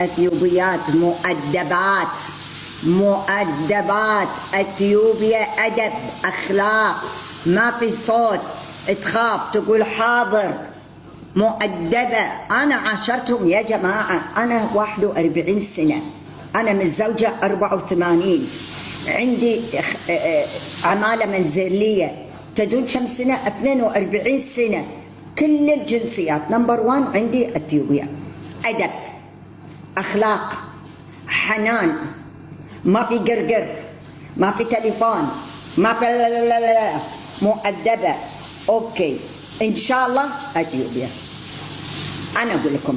اثيوبيات مؤدبات مؤدبات. اثيوبيا ادب اخلاق، ما في صوت، تخاف تقول حاضر، مؤدبه. انا عاشرتهم يا جماعه، انا 41 سنه، انا متزوجه 84، عندي عماله منزليه. تدون كم سنه؟ 42 سنه، كل الجنسيات. نمبر 1 عندي اثيوبيا، ادب اخلاق حنان، ما في قرقر، ما في تليفون، ما في لا لا لا لا، مؤدبه. اوكي ان شاء الله اثيوبيا. انا اقول لكم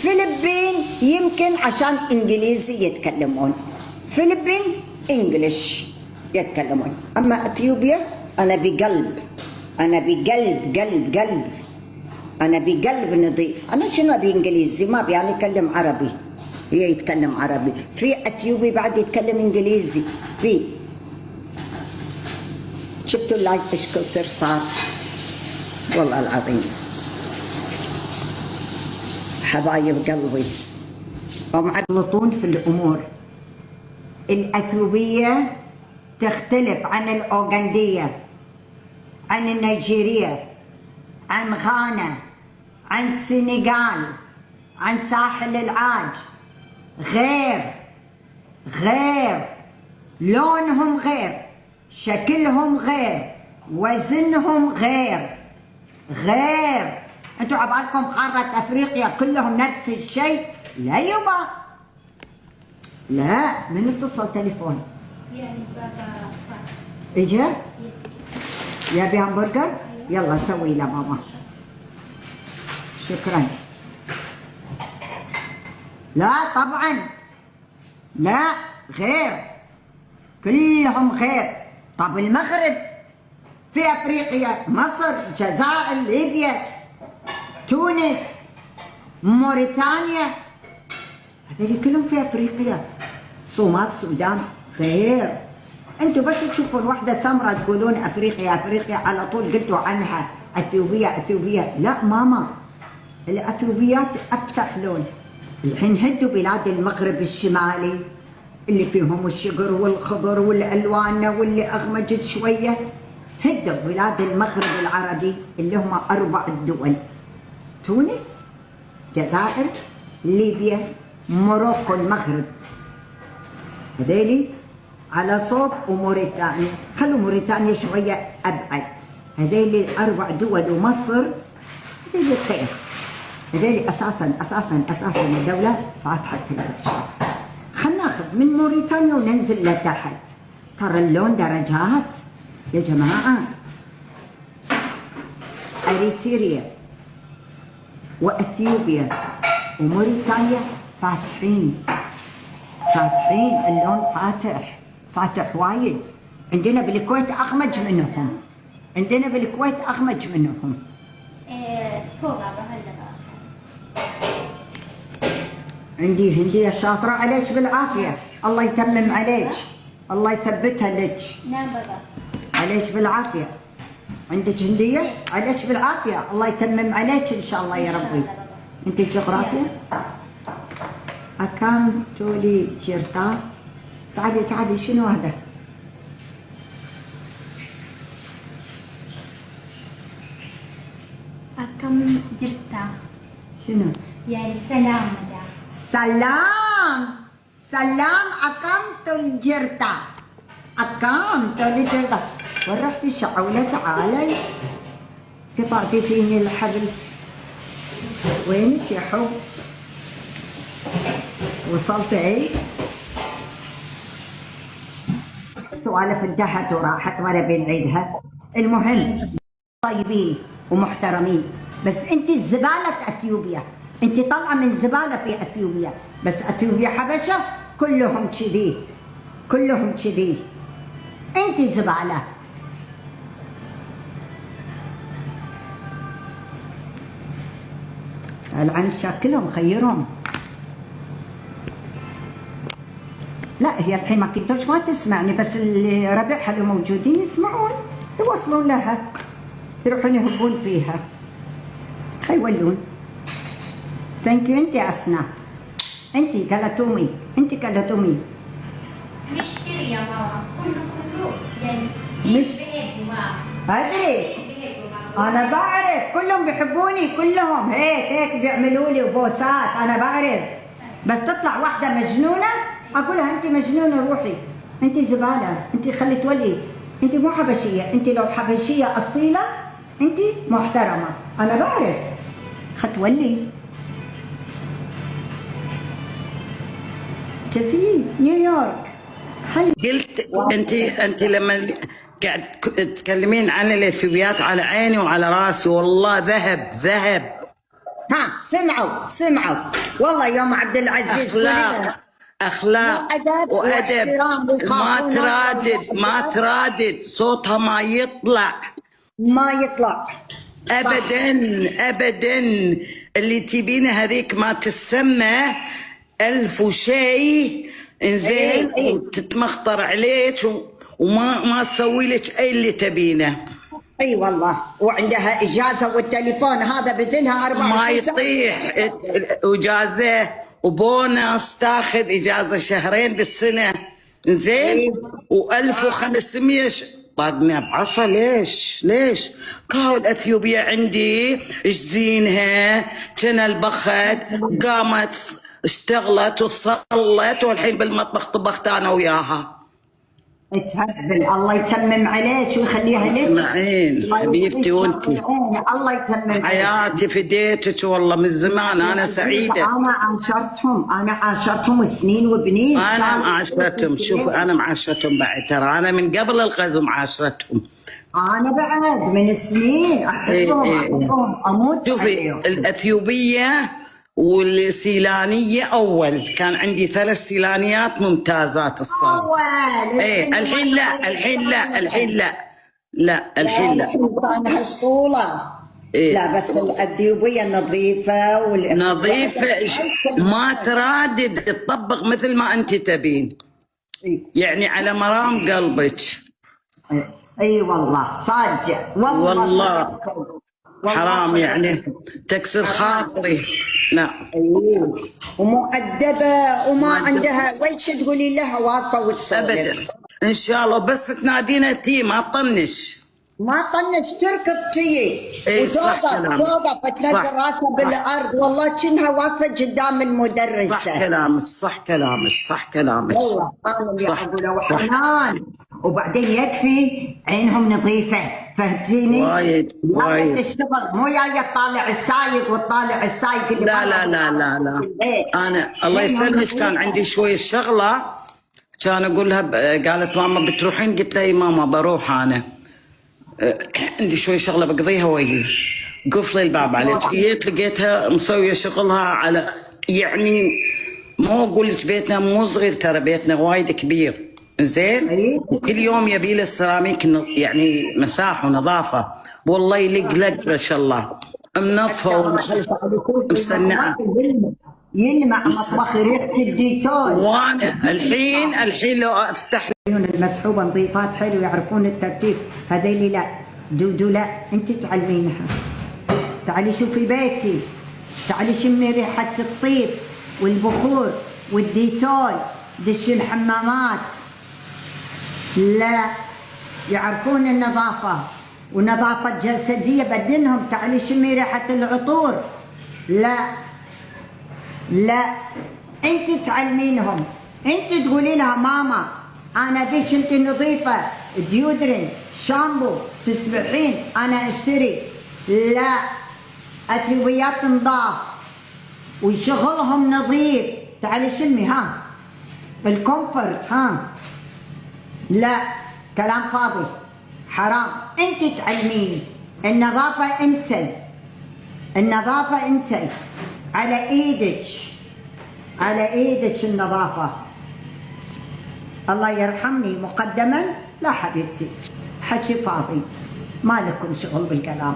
فلبين يمكن عشان انجليزي يتكلمون، فلبين انجلش يتكلمون، اما اثيوبيا انا بقلب، انا بقلب قلب قلب، انا بقلب نظيف. انا شنو ابي انجليزي؟ ما ابي، انا اتكلم عربي، هي يتكلم عربي. في اثيوبي بعد يتكلم انجليزي. في شفتوا اللايف ايش كثر صار؟ والله العظيم حبايب قلبي هم يغلطون في الامور. الاثيوبيه تختلف عن الاوغنديه، عن النيجيريه، عن غانا، عن السنغال، عن ساحل العاج. غير لونهم غير، شكلهم غير، وزنهم غير. انتوا عبالكم قارة افريقيا كلهم نفس الشيء؟ لا يبا، لا. من اتصل تليفون؟ يعني بابا اجا يبي همبرجر؟ يلا سوي له ماما. شكرا. لا طبعا لا، غير، كلهم غير. طب المغرب في افريقيا، مصر، الجزائر، ليبيا، تونس، موريتانيا، هذول كلهم في افريقيا. صومال، السودان، غير. انتوا بس تشوفون واحده سمراء تقولون افريقيا افريقيا، على طول قلتوا عنها اثيوبيا اثيوبيا. لا ماما، الاثيوبيات افتح لون. الحين هدوا بلاد المغرب الشمالي اللي فيهم الشجر والخضر والالوان واللي اغمجت شويه، هدوا بلاد المغرب العربي اللي هم 4 دول: تونس، الجزائر، ليبيا، موروكو، المغرب. هذيلي على صوب، وموريتانيا، خلوا موريتانيا شويه ابعد. هذيلي 4 دول ومصر، هذيلي خير. هذيلي اساسا الدوله فاتحه كل الشيء. خلنا ناخذ من موريتانيا وننزل لتحت، ترى اللون درجات يا جماعه. اريتريا واثيوبيا وموريتانيا فاتحين اللون، فاتح وايد. عندنا بالكويت اغمج منهم، عندنا بالكويت اغمج منهم. فوق عندي هندية شاطرة، عليك بالعافية، الله يتمم عليك، الله يثبتها لك. نعم بابا. عليك بالعافية. عندك هندية؟ عليك بالعافية، الله يتمم عليك إن شاء الله يا ربي. أنت جغرافيا؟ أكام تولي جيرتا؟ تعالي شنو هذا؟ أكم جرتا؟ شنو؟ يعني سلام مدام. سلام أكام تولي جيرتا، أكام تولي جيرتا. وين رحتي شعولة؟ تعالي قطعتي فيني الحبل. وينك يا حب؟ وصلتي؟ السوالف انتهت وراحت ولا بنعيدها. المهم طيبين ومحترمين، بس انت زبالة اثيوبيا، انت طالعة من زبالة في اثيوبيا. بس اثيوبيا حبشة كلهم كذي، انت زبالة. العن شاكلهم خيرهم. لا هي الحين ما كنتوش ما تسمعني، بس اللي ربعها اللي موجودين يسمعون، يوصلون لها، يروحون يهبون فيها، يولون. ثانك يو. انت اسناء. انت كلتومي، انت كلتومي. نشتري يا ماما كله يعني مش بيحبوا ماما. ادري، بيحبوا ماما. انا بعرف كلهم بيحبوني، كلهم هيك بيعملوا لي وبوسات، انا بعرف. بس تطلع واحده مجنونه اقولها انت مجنونه روحي، انت زباله، انت خلي تولي، انت مو حبشيه، انت لو حبشيه اصيله انت محترمه، انا بعرف. ختولي جسي نيويورك. هل قلت انت لما قاعد تتكلمين عن الاثيوبيات على عيني وعلى راسي، والله ذهب ذهب. ها سمعوا والله يوم عبد العزيز اخلاق وادب، ما ترادد صوتها ما يطلع ابدا. اللي تبينه هذيك ما تسمى الف وشيء انزين، وتتمخطر عليك وما تسوي لك اي اللي تبينه. اي والله، وعندها اجازه والتليفون هذا بدلها 24 ما يطيح اجازه وبونص، تاخذ اجازه شهرين بالسنه زين، و1500 طاقنا بعصا. ليش كاو الاثيوبيه عندي ايش زينها، كان البخت قامت اشتغلت وصلت، والحين بالمطبخ طبخت انا وياها. تهبل، الله يتمم عليك ويخليها لك. اسمعين حبيبتي، وانت الله يتمم حياتي فديتك والله من زمان، انا سعيده. انا عاشرتهم سنين وبنين. انا معاشرتهم، شوف انا معاشرتهم بعد، ترى انا من قبل الغزو معاشرتهم. انا بعد من سنين احبهم اموت. شوفي الاثيوبيه والسيلانيه اول كان عندي 3 سيلانيات ممتازات الصراحه. ايه الحين لا انا اسطوله. إيه؟ لا بس الاثيوبيه نظيفه نظيفه، ما ترادد تطبق مثل ما انت تبين. إيه؟ يعني على مرام قلبك. اي والله صادق والله حرام يعني تكسر خاطري. لا ومؤدبه وما عندها ويش تقولي لها واقفه وتصور ابدا. ان شاء الله بس تنادينا تي ما طنش تركض تي وتوقف تنزل راسها بالارض، والله كأنها واقفه قدام المدرسه. صح كلامك والله انا اللي اقوله وحنان. وبعدين يكفي عينهم نظيفه، فهمتيني؟ وايد تشتغل مو جايه تطالع السايق وتطالع السايق اللي لا انا الله يسلمك كان عندي شويه شغله، كان اقول لها قالت ماما بتروحين؟ قلت لها اي ماما بروح، انا عندي شويه شغله بقضيها وياي. قفلي الباب عليك. جيت لقيتها مسويه شغلها على، يعني مو اقول لك بيتنا مو صغير، ترى بيتنا وايد كبير زين، وكل يوم يبي له السيراميك يعني مساحه ونظافه، والله يلق ما شاء الله، منظفه ومسنعه، يلمع مطبخ ريحه الديتول. وانا الحين لو افتح المسحوبه نظيفات حلو، يعرفون الترتيب. هذيلي لا، دودو لا، انت تعلمينها. تعالي شوفي بيتي، تعالي شمي ريحه الطيب والبخور والديتول، دشي الحمامات. لا يعرفون النظافه ونظافه جسديه بدنهم. تعالي شمي ريحه العطور. لا انت تعلمينهم، انت تقولي لها ماما انا بيك انت نظيفه، ديودرين شامبو تسبحين انا اشتري. لا، اثيوبيات نظاف وشغلهم نظيف. تعالي شمي ها الكومفورت ها. لا كلام فاضي حرام. انت تعلميني النظافه، انت على ايدك النظافه. الله يرحمني مقدما. لا حبيبتي حكي فاضي، ما لكم شغل بالكلام.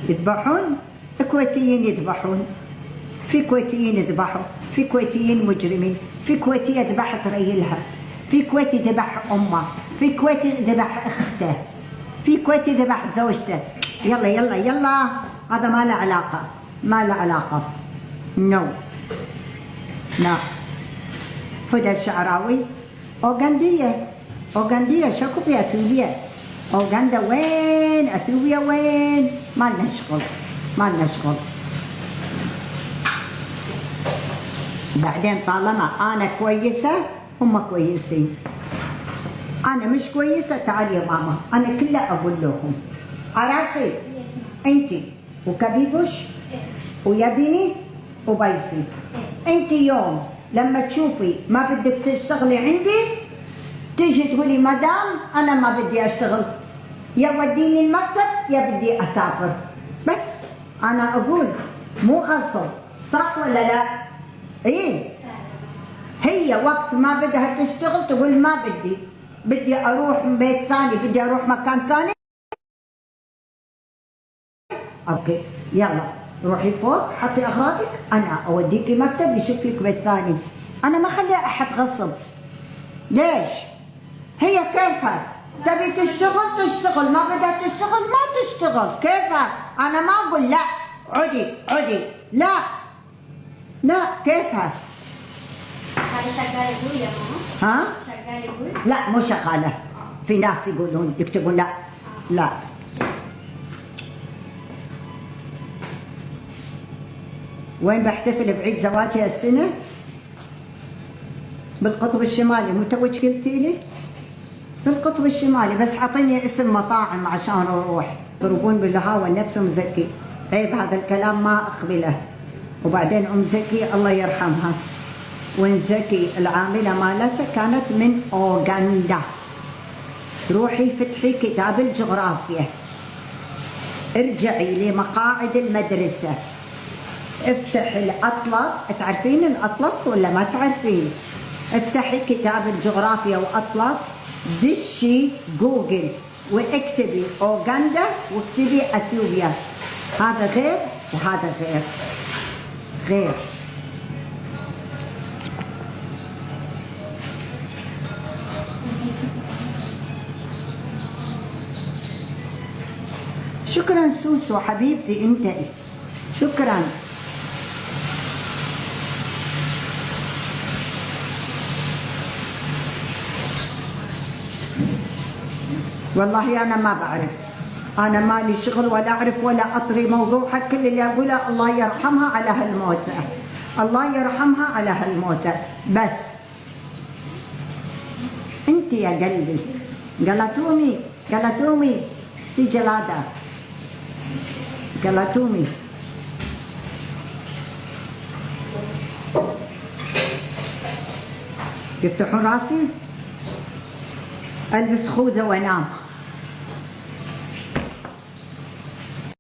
يذبحون كويتيين، يذبحون في كويتيين يذبحوا، في كويتيين مجرمين، في كويتية ذبحت ريلها، في كويتي ذبح امه، في كويتي ذبح اخته، في كويتي ذبح زوجته. يلا هذا ما له علاقة، ما له علاقة. نو لا. هدى الشعراوي أوغندية، أوغندية شكو في أثيوبيا. أوغندا وين؟ أثيوبيا وين؟ ما لنا شغل، ما لنا شغل. بعدين طالما أنا كويسة هم كويسين، أنا مش كويسة تعالي يا ماما، أنا كلها أقول لهم عراسي أنتي وكبيبوش ويديني وبيسي، أنتي يوم لما تشوفي ما بدك تشتغلي عندي تيجي تقولي مدام أنا ما بدي أشتغل، يا وديني المكتب يا بدي أسافر. بس أنا أقول مو غصب، صح ولا لا؟ إيه هي وقت ما بدها تشتغل تقول ما بدي أروح من بيت ثاني، بدي أروح مكان ثاني. أوكي يلا روحي فوق حطي أغراضك، أنا أوديكي مكتب يشوف لك بيت ثاني. أنا ما خلي أحد غصب. ليش؟ هي كيفها تبي تشتغل تشتغل، ما بدها تشتغل ما تشتغل، كيفها. أنا ما أقول لا عدي، لا لا، كيفها. هذا شغال يقول يا ماما؟ ها؟ شغال يقول؟ لا مو شغالة، في ناس يقولون يكتبون لا لا. وين بحتفل بعيد زواجي هالسنة؟ بالقطب الشمالي. مو توك قلتي لي؟ بالقطب الشمالي، بس اعطيني اسم مطاعم عشان اروح. يضربون بالهواء نفسهم زكي، عيب هذا الكلام ما اقبله. وبعدين ام زكي الله يرحمها، وين زكي العامله مالتها كانت من اوغندا. روحي فتحي كتاب الجغرافيا، ارجعي لمقاعد المدرسه، افتح الاطلس. تعرفين الاطلس ولا ما تعرفين؟ افتحي كتاب الجغرافيا واطلس، دشي جوجل واكتبي اوغندا واكتبي اثيوبيا. هذا غير وهذا غير. شكرا سوسو حبيبتي انت، شكرا. والله أنا ما بعرف، أنا مالي شغل ولا أعرف ولا أطري موضوعها. كل اللي أقوله الله يرحمها على هالموتى، الله يرحمها على هالموتى. بس أنت يا قلبي قلتومي سي جلادة قلتومي. يفتحون راسي، ألبس خوذة وأنام.